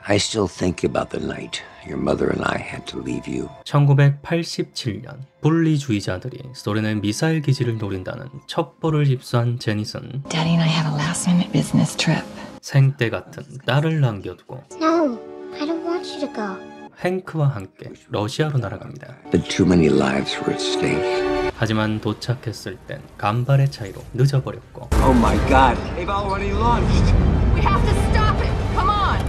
I still think about the night your mother and I had to leave you. 1987년 분리주의자들이 소련의 미사일 기지를 노린다는 첩보를 입수한 제닛은 Daddy and I have a last-minute business trip. 생때 같은 딸을 남겨두고 No, I don't want you to go. 행크와 함께 러시아로 날아갑니다. But too many lives were at stake. 하지만 도착했을 땐 간발의 차이로 늦어버렸고 Oh my God! They've already launched. We have to stop it! Come on!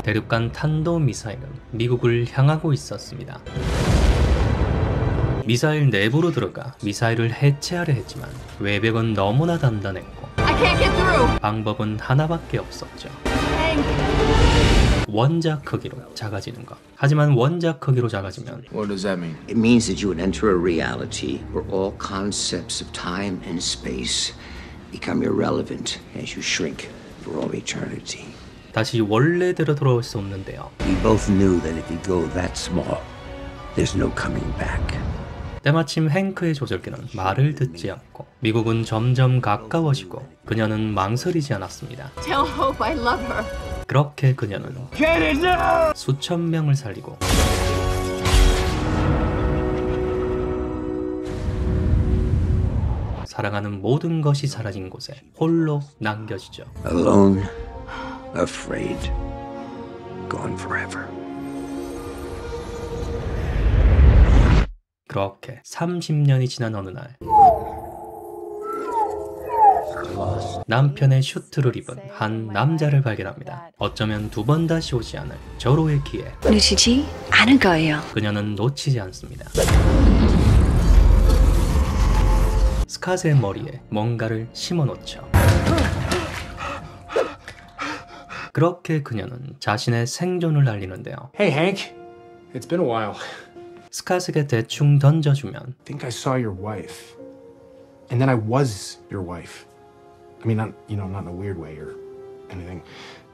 대륙간 탄도미사일은 미국을 향하고 있었습니다. 미사일 내부로 들어가 미사일을 해체하려 했지만 외벽은 너무나 단단했고 I can't get through! 방법은 하나밖에 없었죠. 원자 크기로 작아지는 것. 하지만 원자 크기로 작아지면 What does that mean? It means that you would enter a reality where all concepts of time and space become irrelevant as you shrink for all eternity. 다시 원래대로 돌아올 수 없는데요. We both knew that if you go that small, there's no coming back. 때마침 행크의 조절기는 말을 듣지 않고 미국은 점점 가까워지고 그녀는 망설이지 않았습니다. Tell Hope I love her. 그렇게 그녀는 수천 명을 살리고 사랑하는 모든 것이 사라진 곳에 홀로 남겨지죠. Alone, afraid, gone forever. 그렇게 30년이 지난 어느 날 남편의 슈트를 입은 한 남자를 발견합니다. 어쩌면 두 번 다시 오지 않을 절호의 기회. 놓치지 않을 거예요. 그녀는 놓치지 않습니다. 스캇의 머리에 뭔가를 심어놓죠. 그렇게 그녀는 자신의 생존을 알리는데요. Hey, Hank. It's been a while. 스캇에게 대충 던져주면 I think I saw your wife. And then I was your wife. I mean, not in a weird way or anything.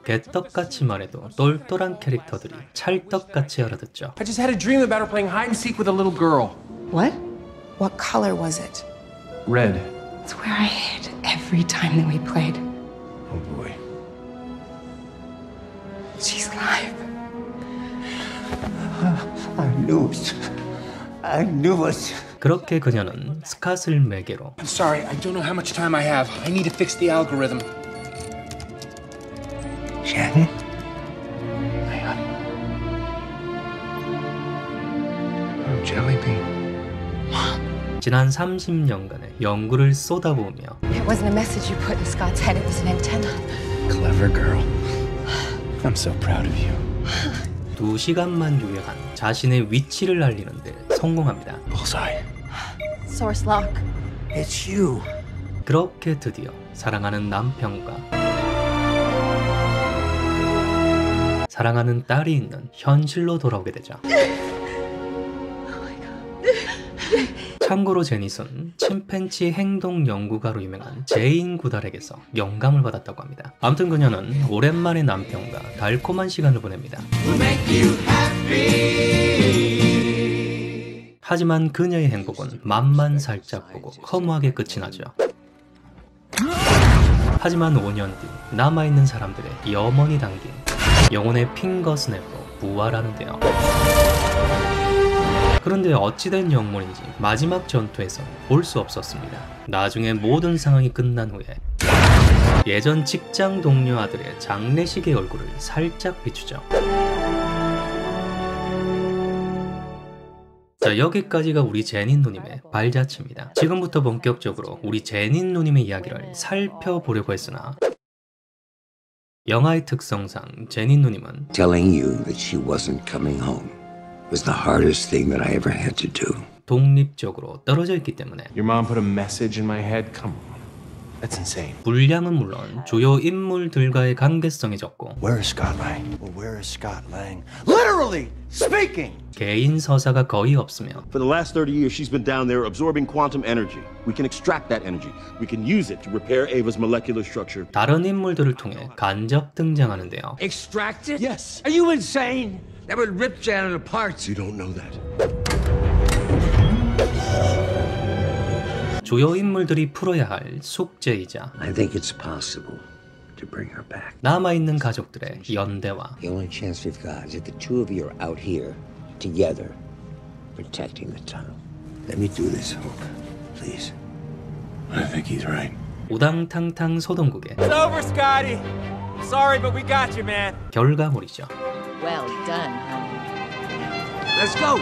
개떡같이 말해도 똘똘한 캐릭터들이 찰떡같이 알아듣죠. I just had a dream about her playing hide and seek with a little girl. What? What color was it? Red. It's where I hid every time that we played. Oh boy. She's alive. I knew it. I knew it. 그렇게 그녀는 스캇을 매개로 I'm sorry, I don't know how much time I have. I need to fix the algorithm. Janet? Hey, honey. Oh, jelly bean. 지난 30년간의 연구를 쏟아부으며 It wasn't a message you put in Scott's head, it was an antenna. Clever girl. I'm so proud of you. 2시간만 요약한 자신의 위치를 알리는 데 성공합니다. Bullseye. Source lock. It's you. 그렇게 드디어 사랑하는 남편과 사랑하는 딸이 있는 현실로 돌아오게 되죠. 참고로 제닛은 침팬치 행동 연구가로 유명한 제인 구달에게서 영감을 받았다고 합니다. 아무튼 그녀는 오랜만에 남편과 달콤한 시간을 보냅니다. 하지만 그녀의 행복은 맛만 살짝 보고 허무하게 끝이 나죠. 하지만 5년 뒤 남아있는 사람들의 염원이 담긴 영혼의 핑거 스냅으로 부활하는데요. 그런데 어찌된 영문인지 마지막 전투에서 볼 수 없었습니다. 나중에 모든 상황이 끝난 후에 예전 직장 동료 아들의 장례식의 얼굴을 살짝 비추죠. 자, 여기까지가 우리 제닛 누님의 발자취입니다. 지금부터 본격적으로 우리 제닛 누님의 이야기를 살펴보려고 했으나 영화의 특성상 제닛 누님은 Telling you that she wasn't coming home was the hardest thing that I ever had to do. 독립적으로 떨어져 있기 때문에 Your mom put a message in my head? Come on. That's insane. 분량은 물론 주요 인물들과의 관계성이 적고 Where is Scott Lang? Well, where is Scott Lang? Literally speaking! 개인 서사가 거의 없으며 For the last 30 years, she's been down there absorbing quantum energy. We can extract that energy. We can use it to repair Ava's molecular structure. 다른 인물들을 통해 간접 등장하는데요. Extract it? Yes. Are you insane? That would rip Janet apart. You don't know that. 주요 인물들이 풀어야 할 숙제이자 I think it's possible to to bring her back. 남아있는 가족들의 연대와 The only chance we've got is that the two of you are out here together, protecting the tunnel. Let me do this, Hope. Please. I think he's right. 우당탕탕 소동국의 It's over, Scotty. Sorry, but we got you, man. 결과물이죠. Well done, honey. Let's go.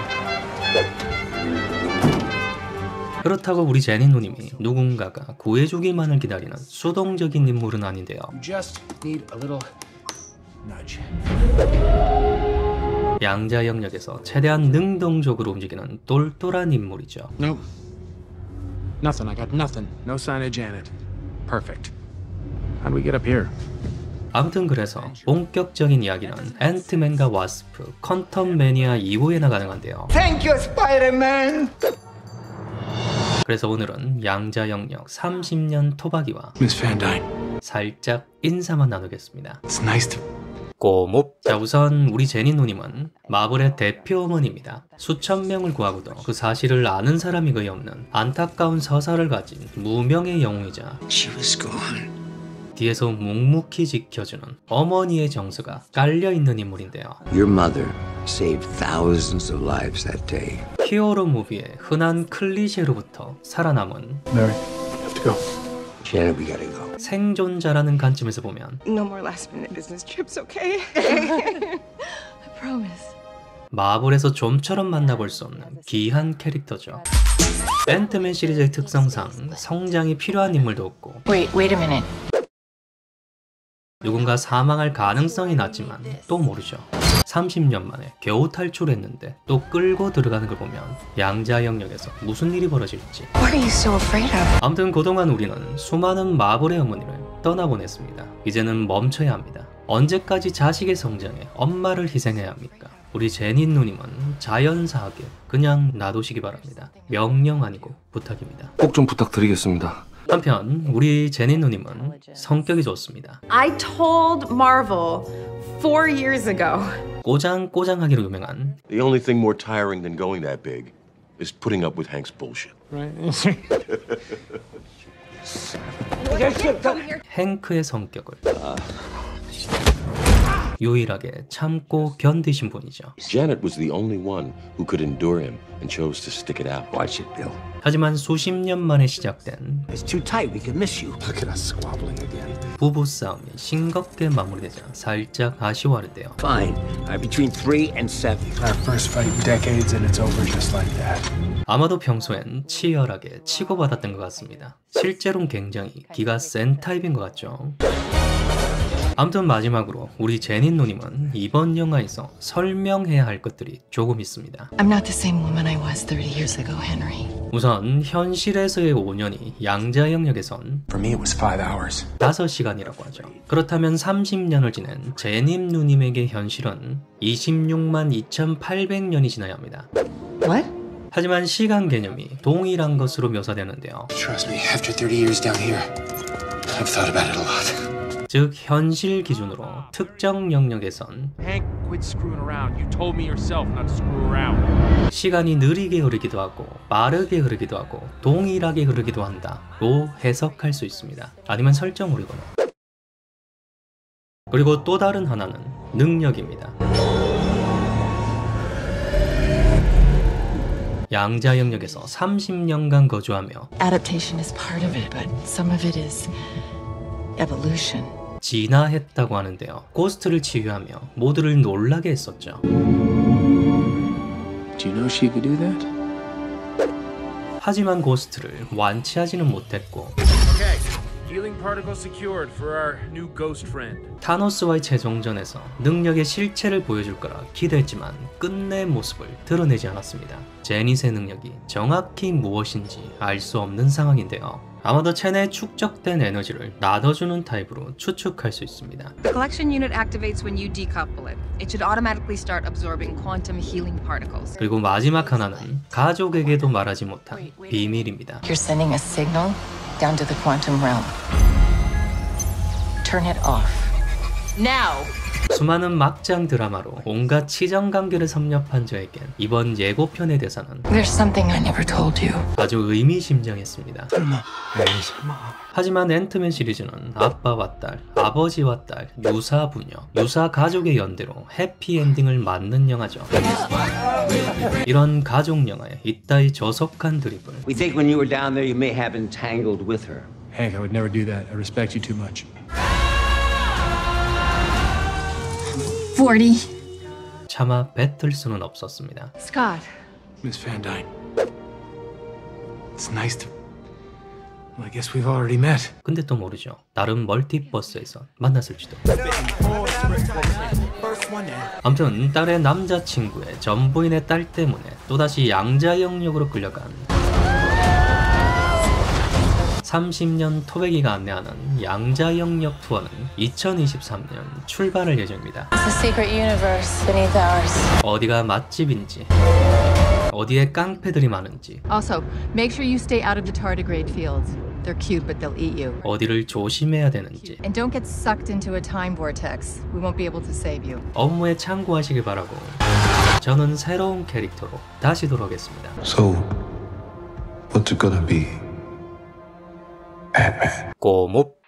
그렇다고 우리 제니 누님이 누군가가 구해주기만을 기다리는 수동적인 인물은 아닌데요. You just need a little nudge. 양자 영역에서 최대한 능동적으로 움직이는 똘똘한 인물이죠. No. Nothing. I got nothing. No sign of Janet. Perfect. How'd we get up here? 아무튼 그래서 본격적인 이야기는 앤트맨과 와스프, 퀀텀 매니아 이후에나 가능한데요. Thank you, Spider-Man. 그래서 오늘은 양자 영역 30년 토박이와 Miss Van Dyne. 살짝 인사만 나누겠습니다. It's nice to... 꼬몹. 자, 우선 우리 제니 누님은 마블의 대표 어머니입니다. 수천 명을 구하고도 그 사실을 아는 사람이 거의 없는 안타까운 서사를 가진 무명의 영웅이자 She was gone. 뒤에서 묵묵히 지켜주는 어머니의 정서가 깔려있는 인물인데요. Your mother saved thousands of lives that day. 히어로 무비의 흔한 클리셰로부터 살아남은 Mary, you have to go. Janet, we gotta go. 생존자라는 관점에서 보면 No more last-minute business trips, okay? I promise. 마블에서 좀처럼 만나볼 수 없는 귀한 캐릭터죠. 앤트맨 시리즈의 특성상 성장이 필요한 인물도 없고 Wait a minute. 누군가 사망할 가능성이 낮지만 또 모르죠. 30년 만에 겨우 탈출했는데 또 끌고 들어가는 걸 보면 양자 영역에서 무슨 일이 벌어질지. What are you so afraid of? 아무튼 그동안 우리는 수많은 마블의 어머니를 떠나보냈습니다. 이제는 멈춰야 합니다. 언제까지 자식의 성장에 엄마를 희생해야 합니까? 우리 제니 누님은 자연사하게 그냥 놔두시기 바랍니다. 명령 아니고 부탁입니다. 꼭 좀 부탁드리겠습니다. 한편 우리 제니 누님은 성격이 좋습니다. I told Marvel 4 years ago. 꼬장꼬장하기로 유명한 The only thing more tiring than going that big is putting up with Hank's bullshit. 행크의 성격을 유일하게 참고 견디신 분이죠. Janet was the only one who could endure him and chose to stick it out. Watch it, Bill. 하지만 수십 년 만에 시작된 It's too tight. We could miss you. Look at us squabbling again. 부부싸움이 싱겁게 마무리되자 살짝 아쉬워하는데요. Fine. Between 3 and 7. Our first fight in decades and it's over just like that. 아마도 평소엔 치열하게 치고받았던 것 같습니다. 실제로는 굉장히 기가 센 타입인 것 같죠. 아무튼 마지막으로 우리 제니 누님은 이번 영화에서 설명해야 할 것들이 조금 있습니다. I'm not the same woman I was 30 years ago, Henry. 우선 현실에서의 5년이 양자 영역에선 For me, it was 5 hours. 5시간이라고 하죠. 그렇다면 30년을 지낸 제님 누님에게 현실은 26만 2,800년이 지나야 합니다. What? 하지만 시간 개념이 동일한 것으로 묘사되는데요. Trust me, after 30 years down here, I've thought about it a lot. 즉 현실 기준으로 특정 영역에선 Hank, quit screwing around. You told me yourself not to screw around. 시간이 느리게 흐르기도 하고 빠르게 흐르기도 하고 동일하게 흐르기도 한다고 해석할 수 있습니다. 아니면 설정으로거나. 그리고 또 다른 하나는 능력입니다. 양자 영역에서 30년간 거주하며 Adaptation is part of it, but some of it is evolution. 진화했다고 하는데요. 고스트를 치유하며 모두를 놀라게 했었죠. Do you know she could do that? 하지만 고스트를 완치하지는 못했고 Okay, healing particle secured for our new ghost friend. 타노스와의 최종전에서 능력의 실체를 보여줄 거라 기대했지만 끝내 모습을 드러내지 않았습니다. 제닛의 능력이 정확히 무엇인지 알 수 없는 상황인데요. 아마도 체내에 축적된 에너지를 놔둬주는 타입으로 추측할 수 있습니다. The collection unit activates when you decouple it. It should automatically start absorbing quantum healing particles. 그리고 마지막 하나는 가족에게도 말하지 못한 비밀입니다. You're sending a signal down to the quantum realm. Turn it off. Now. 수많은 막장 드라마로 온갖 치정 관계를 섭렵한 저에겐 이번 예고편의 대사는 There's something I never told you. 아주 의미심장했습니다. 하지만 앤트맨 시리즈는 아빠와 딸, 아버지와 딸, 유사 부녀, 유사 가족의 연대로 해피엔딩을 맞는 영화죠. 이런 가족 영화에 이따위 저속한 드립을 We think when you were down there you may have entangled with her. Hank, I would never do that. I respect you too much. 40. 차마 뱉을 수는 없었습니다. Scott. Miss Van Dyne. It's nice to... Well, I guess we've already met. 근데 또 모르죠. 다른 멀티버스에서 만났을지도. 아무튼 딸의 남자친구의 전부인의 딸 때문에 또다시 양자 영역으로 끌려간 30년 토백이가 안내하는 양자 영역 투어는 2023년 출발할 예정입니다. It's a secret universe beneath ours. 어디가 맛집인지, 어디에 깡패들이 많은지, Also, make sure you stay out of the tardigrade fields. They're cute, but they'll eat you. 어디를 조심해야 되는지 And don't get sucked into a time vortex. We won't be able to save you. 업무에 참고하시길 바라고 저는 새로운 캐릭터로 다시 돌아오겠습니다. So, what's it gonna be? Batman. 꼬묵